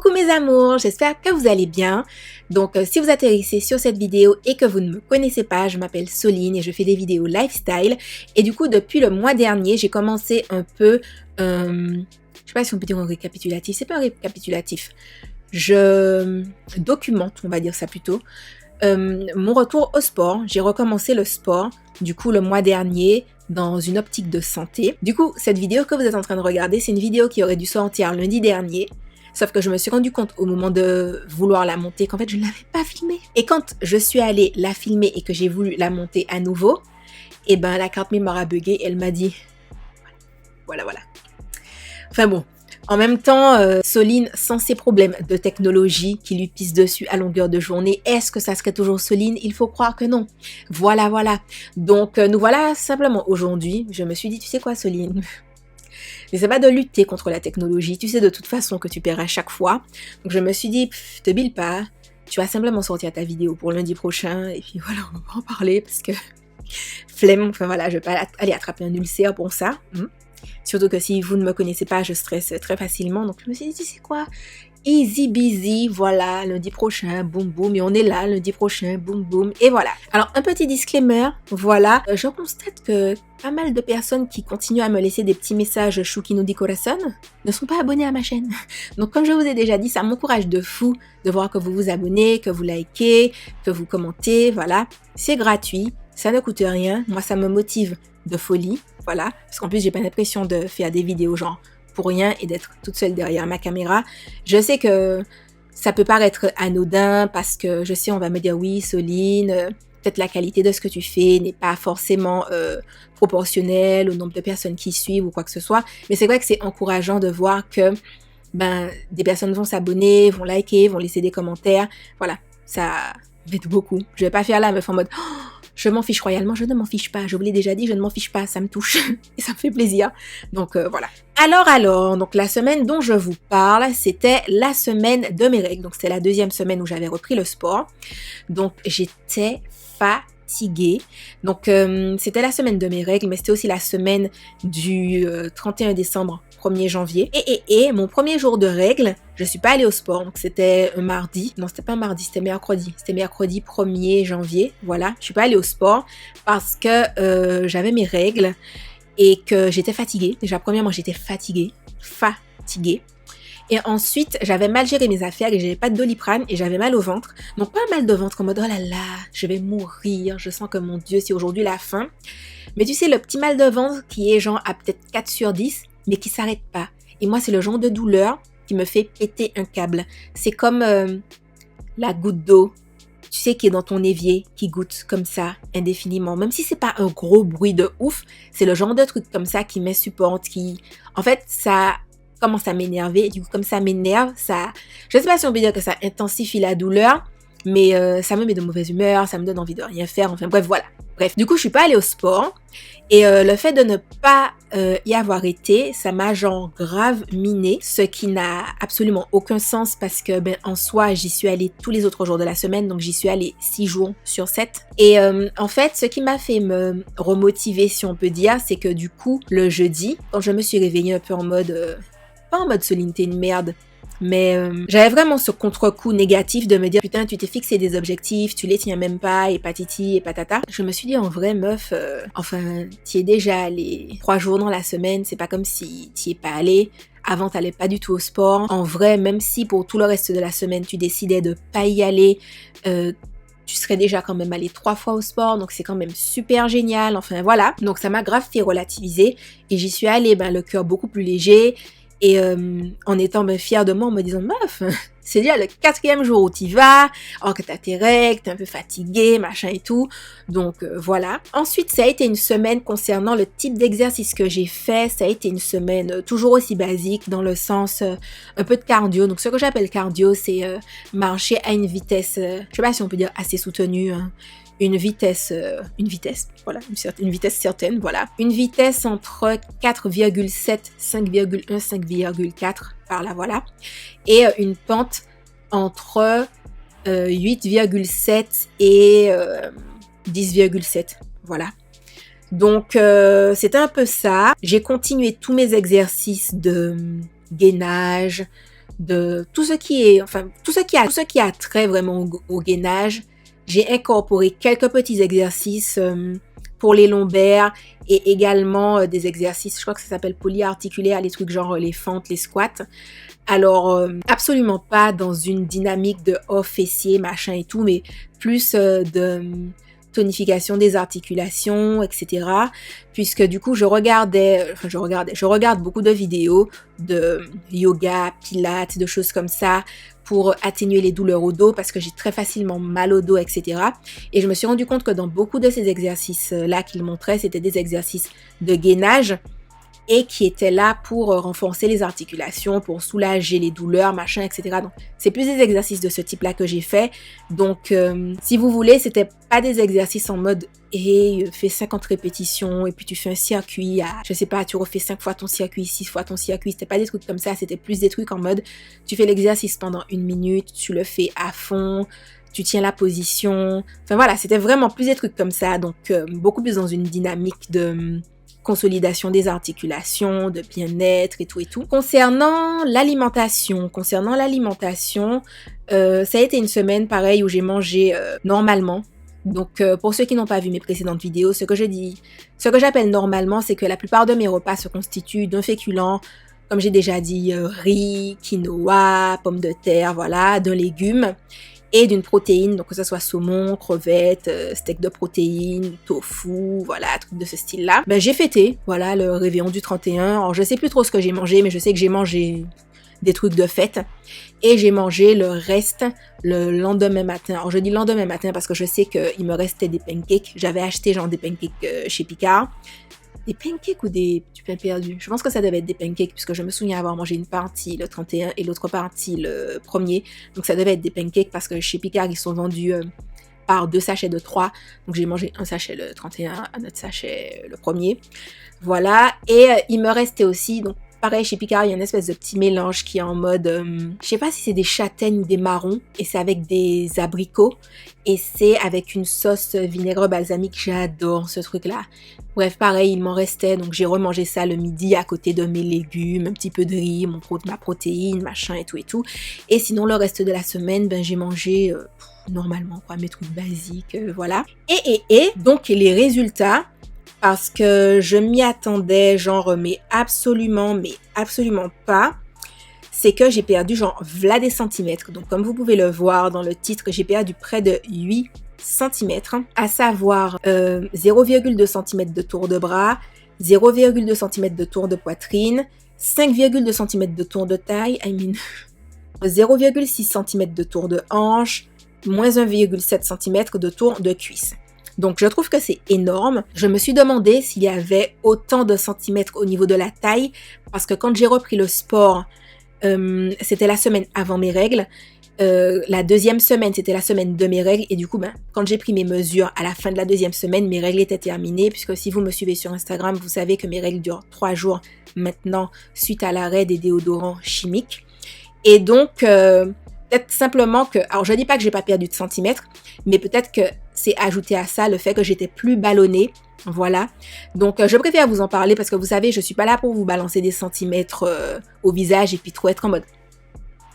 Coucou mes amours, j'espère que vous allez bien. Donc si vous atterrissez sur cette vidéo et que vous ne me connaissez pas, je m'appelle Soline et je fais des vidéos lifestyle. Et du coup depuis le mois dernier, j'ai commencé un peu, je sais pas si on peut dire un récapitulatif, c'est pas un récapitulatif. Je documente, on va dire ça plutôt, mon retour au sport. J'ai recommencé le sport du coup le mois dernier dans une optique de santé. Du coup, cette vidéo que vous êtes en train de regarder, c'est une vidéo qui aurait dû sortir lundi dernier. Sauf que je me suis rendu compte au moment de vouloir la monter qu'en fait je ne l'avais pas filmée. Et quand je suis allée la filmer et que j'ai voulu la monter à nouveau, et ben la carte mémoire a bugué, elle m'a dit voilà. Enfin bon, en même temps, Soline, sans ses problèmes de technologie qui lui pissent dessus à longueur de journée, est-ce que ça serait toujours Soline? Il faut croire que non. Voilà. Donc nous voilà simplement aujourd'hui, je me suis dit, tu sais quoi Soline? N'essaie pas de lutter contre la technologie, tu sais de toute façon que tu perds à chaque fois. Donc je me suis dit, te bile pas, tu vas simplement sortir ta vidéo pour lundi prochain, et puis voilà, on va en parler, parce que flemme, enfin voilà, je vais pas aller attraper un ulcère pour ça. Surtout que si vous ne me connaissez pas, je stresse très facilement, donc je me suis dit, tu sais quoi, easy busy, voilà, lundi prochain, boum boum, et on est là, lundi prochain, boum boum, et voilà. Alors, un petit disclaimer, voilà, je constate que pas mal de personnes qui continuent à me laisser des petits messages choukinou di corazon ne sont pas abonnés à ma chaîne. Donc, comme je vous ai déjà dit, ça m'encourage de fou de voir que vous vous abonnez, que vous likez, que vous commentez, voilà. C'est gratuit, ça ne coûte rien, moi ça me motive de folie, voilà, parce qu'en plus j'ai pas l'impression de faire des vidéos genre pour rien et d'être toute seule derrière ma caméra. Je sais que ça peut paraître anodin parce que je sais on va me dire oui Soline, peut-être la qualité de ce que tu fais n'est pas forcément proportionnelle au nombre de personnes qui suivent ou quoi que ce soit, mais c'est vrai que c'est encourageant de voir que des personnes vont s'abonner, vont liker, vont laisser des commentaires, voilà, ça m'aide beaucoup. Je vais pas faire la meuf en mode je m'en fiche royalement, je ne m'en fiche pas. Je vous l'ai déjà dit, je ne m'en fiche pas, ça me touche et ça me fait plaisir. Donc voilà. Alors, donc la semaine dont je vous parle, c'était la semaine de mes règles. Donc c'était la deuxième semaine où j'avais repris le sport. Donc j'étais fatiguée. Donc c'était la semaine de mes règles, mais c'était aussi la semaine du 31 décembre, 1er janvier. Et mon premier jour de règles, je suis pas allée au sport, donc c'était un mardi. Non, c'était pas un mardi, c'était mercredi. C'était mercredi 1er janvier, voilà. Je suis pas allée au sport parce que j'avais mes règles et que j'étais fatiguée. Déjà, premièrement, j'étais fatiguée. Et ensuite, j'avais mal géré mes affaires et j'avais pas de Doliprane et j'avais mal au ventre. Donc pas mal de ventre en mode oh là là, je vais mourir, je sens que mon Dieu, c'est aujourd'hui la fin. Mais tu sais, le petit mal de ventre qui est genre à peut-être 4 sur 10, mais qui s'arrête pas. Et moi, c'est le genre de douleur qui me fait péter un câble. C'est comme la goutte d'eau, tu sais, qui est dans ton évier, qui goutte comme ça, indéfiniment. Même si c'est pas un gros bruit de ouf, c'est le genre de truc comme ça qui m'insupporte, qui... En fait, ça commence à m'énerver. Et du coup, comme ça m'énerve, ça... Je sais pas si on peut dire que ça intensifie la douleur, mais ça me met de mauvaise humeur, ça me donne envie de rien faire. Enfin bref, voilà. Bref, du coup, je suis pas allée au sport. Et le fait de ne pas y avoir été, ça m'a genre grave miné, ce qui n'a absolument aucun sens parce que en soi, j'y suis allée tous les autres jours de la semaine, donc j'y suis allée 6 jours sur 7. Et en fait, ce qui m'a fait me remotiver, si on peut dire, c'est que du coup, le jeudi, quand je me suis réveillée un peu en mode... pas en mode Soline, t'es une merde, mais j'avais vraiment ce contre-coup négatif de me dire putain tu t'es fixé des objectifs, tu les tiens même pas et patiti et patata. Je me suis dit en vrai meuf, enfin t'y es déjà allé 3 jours dans la semaine, c'est pas comme si t'y es pas allé. Avant t'allais pas du tout au sport. En vrai même si pour tout le reste de la semaine tu décidais de pas y aller, tu serais déjà quand même allé 3 fois au sport, donc c'est quand même super génial, enfin voilà. Donc ça m'a grave fait relativiser et j'y suis allée le cœur beaucoup plus léger. Et en étant fière de moi, en me disant meuf, c'est déjà le 4e jour où t'y vas, alors que t'as tes règles, t'es un peu fatiguée, machin et tout. Donc voilà. Ensuite, ça a été une semaine concernant le type d'exercice que j'ai fait. Ça a été une semaine toujours aussi basique dans le sens un peu de cardio. Donc ce que j'appelle cardio, c'est marcher à une vitesse, je sais pas si on peut dire assez soutenue, hein. Une vitesse, voilà, une vitesse certaine, voilà. Une vitesse entre 4,7, 5,1, 5,4, par là, voilà. Et une pente entre 8,7 et 10,7, voilà. Donc, c'était un peu ça. J'ai continué tous mes exercices de gainage, de tout ce qui est, enfin, tout ce qui a trait vraiment au gainage. J'ai incorporé quelques petits exercices pour les lombaires et également des exercices, je crois que ça s'appelle polyarticulaire, les trucs genre les fentes, les squats. Alors, absolument pas dans une dynamique de fessier, machin et tout, mais plus de tonification des articulations, etc. Puisque du coup, je regarde beaucoup de vidéos de yoga, pilates, de choses comme ça pour atténuer les douleurs au dos parce que j'ai très facilement mal au dos, etc. Et je me suis rendu compte que dans beaucoup de ces exercices-là qu'ils montraient, c'était des exercices de gainage et qui étaient là pour renforcer les articulations, pour soulager les douleurs, machin, etc. Donc, c'est plus des exercices de ce type-là que j'ai fait. Donc, si vous voulez, c'était pas des exercices en mode « hey, fais 50 répétitions et puis tu fais un circuit à, je sais pas, tu refais 5 fois ton circuit, 6 fois ton circuit. » C'était pas des trucs comme ça, c'était plus des trucs en mode « tu fais l'exercice pendant 1 minute, tu le fais à fond, tu tiens la position. » Enfin voilà, c'était vraiment plus des trucs comme ça. Donc, beaucoup plus dans une dynamique de consolidation des articulations, de bien-être et tout et tout. Concernant l'alimentation, ça a été une semaine pareil où j'ai mangé normalement. Donc pour ceux qui n'ont pas vu mes précédentes vidéos, ce que j'appelle normalement, c'est que la plupart de mes repas se constituent d'un féculent, comme j'ai déjà dit, riz, quinoa, pommes de terre, voilà, d'un légume et d'une protéine, donc que ce soit saumon, crevettes, steak de protéines, tofu, voilà, trucs de ce style-là. Ben j'ai fêté, voilà, le réveillon du 31. Alors je sais plus trop ce que j'ai mangé, mais je sais que j'ai mangé des trucs de fête. Et j'ai mangé le reste le lendemain matin. Alors je dis lendemain matin parce que je sais qu'il me restait des pancakes. J'avais acheté genre des pancakes chez Picard. Des pancakes ou du pain perdu? Je pense que ça devait être des pancakes puisque je me souviens avoir mangé une partie le 31 et l'autre partie le 1er. Donc ça devait être des pancakes parce que chez Picard, ils sont vendus par 2 sachets de 3. Donc j'ai mangé un sachet le 31, un autre sachet le 1er. Voilà. Et il me restait aussi, donc pareil, chez Picard, il y a une espèce de petit mélange qui est en mode, je sais pas si c'est des châtaignes ou des marrons, et c'est avec des abricots, et c'est avec une sauce vinaigre balsamique. J'adore ce truc-là. Bref, pareil, il m'en restait, donc j'ai remangé ça le midi à côté de mes légumes, un petit peu de riz, ma protéine, machin et tout et tout. Et sinon, le reste de la semaine, ben j'ai mangé normalement, quoi, mes trucs basiques, voilà. Et donc les résultats, parce que je m'y attendais, genre, mais absolument pas, c'est que j'ai perdu genre v'là des centimètres. Donc comme vous pouvez le voir dans le titre, j'ai perdu près de 8 centimètres, à savoir 0,2 cm de tour de bras, 0,2 cm de tour de poitrine, 5,2 cm de tour de taille, 0,6 cm de tour de hanche, moins 1,7 cm de tour de cuisse. Donc, je trouve que c'est énorme. Je me suis demandé s'il y avait autant de centimètres au niveau de la taille, parce que quand j'ai repris le sport, c'était la semaine avant mes règles. La deuxième semaine, c'était la semaine de mes règles. Et du coup, quand j'ai pris mes mesures à la fin de la deuxième semaine, mes règles étaient terminées, puisque si vous me suivez sur Instagram, vous savez que mes règles durent 3 jours maintenant, suite à l'arrêt des déodorants chimiques. Et donc, peut-être simplement que, alors je dis pas que j'ai pas perdu de centimètres, mais peut-être que c'est ajouté à ça le fait que j'étais plus ballonnée, voilà. Donc je préfère vous en parler parce que vous savez, je suis pas là pour vous balancer des centimètres au visage et puis trop être en mode,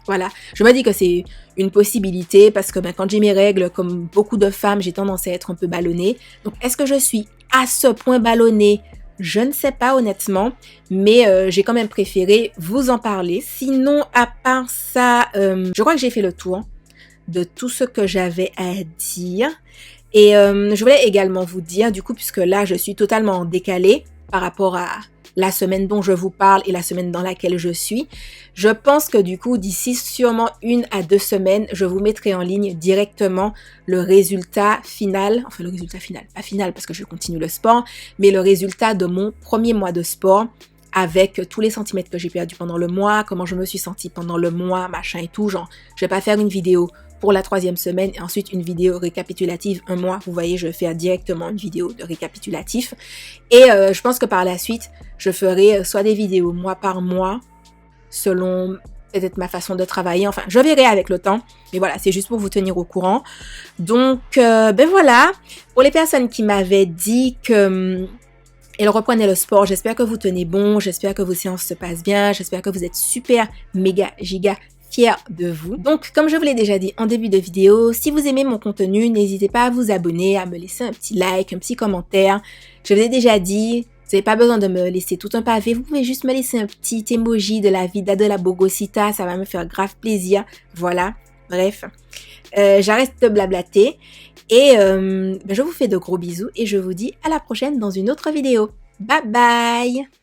voilà. Je me dis que c'est une possibilité parce que quand j'ai mes règles, comme beaucoup de femmes, j'ai tendance à être un peu ballonnée. Donc est-ce que je suis à ce point ballonnée? Je ne sais pas honnêtement, mais j'ai quand même préféré vous en parler. Sinon, à part ça, je crois que j'ai fait le tour de tout ce que j'avais à dire. Et je voulais également vous dire, du coup, puisque là, je suis totalement décalée par rapport à la semaine dont je vous parle et la semaine dans laquelle je suis. Je pense que du coup, d'ici sûrement 1 à 2 semaines, je vous mettrai en ligne directement le résultat final, enfin le résultat final, pas final parce que je continue le sport, mais le résultat de mon premier mois de sport avec tous les centimètres que j'ai perdus pendant le mois, comment je me suis sentie pendant le mois, machin et tout. Genre, je vais pas faire une vidéo pour la 3e semaine et ensuite une vidéo récapitulative 1 mois. Vous voyez, je vais faire directement une vidéo de récapitulatif. Et je pense que par la suite, je ferai soit des vidéos mois par mois, selon peut-être ma façon de travailler. Enfin, je verrai avec le temps. Mais voilà, c'est juste pour vous tenir au courant. Donc, ben voilà. Pour les personnes qui m'avaient dit que et reprenez le sport. J'espère que vous tenez bon, j'espère que vos séances se passent bien, j'espère que vous êtes super, méga, giga fiers de vous. Donc, comme je vous l'ai déjà dit en début de vidéo, si vous aimez mon contenu, n'hésitez pas à vous abonner, à me laisser un petit like, un petit commentaire. Je vous l'ai déjà dit, vous n'avez pas besoin de me laisser tout un pavé, vous pouvez juste me laisser un petit emoji de la vida de la Bogosita, ça va me faire grave plaisir. Voilà, bref, j'arrête de blablater et je vous fais de gros bisous et je vous dis à la prochaine dans une autre vidéo. Bye bye!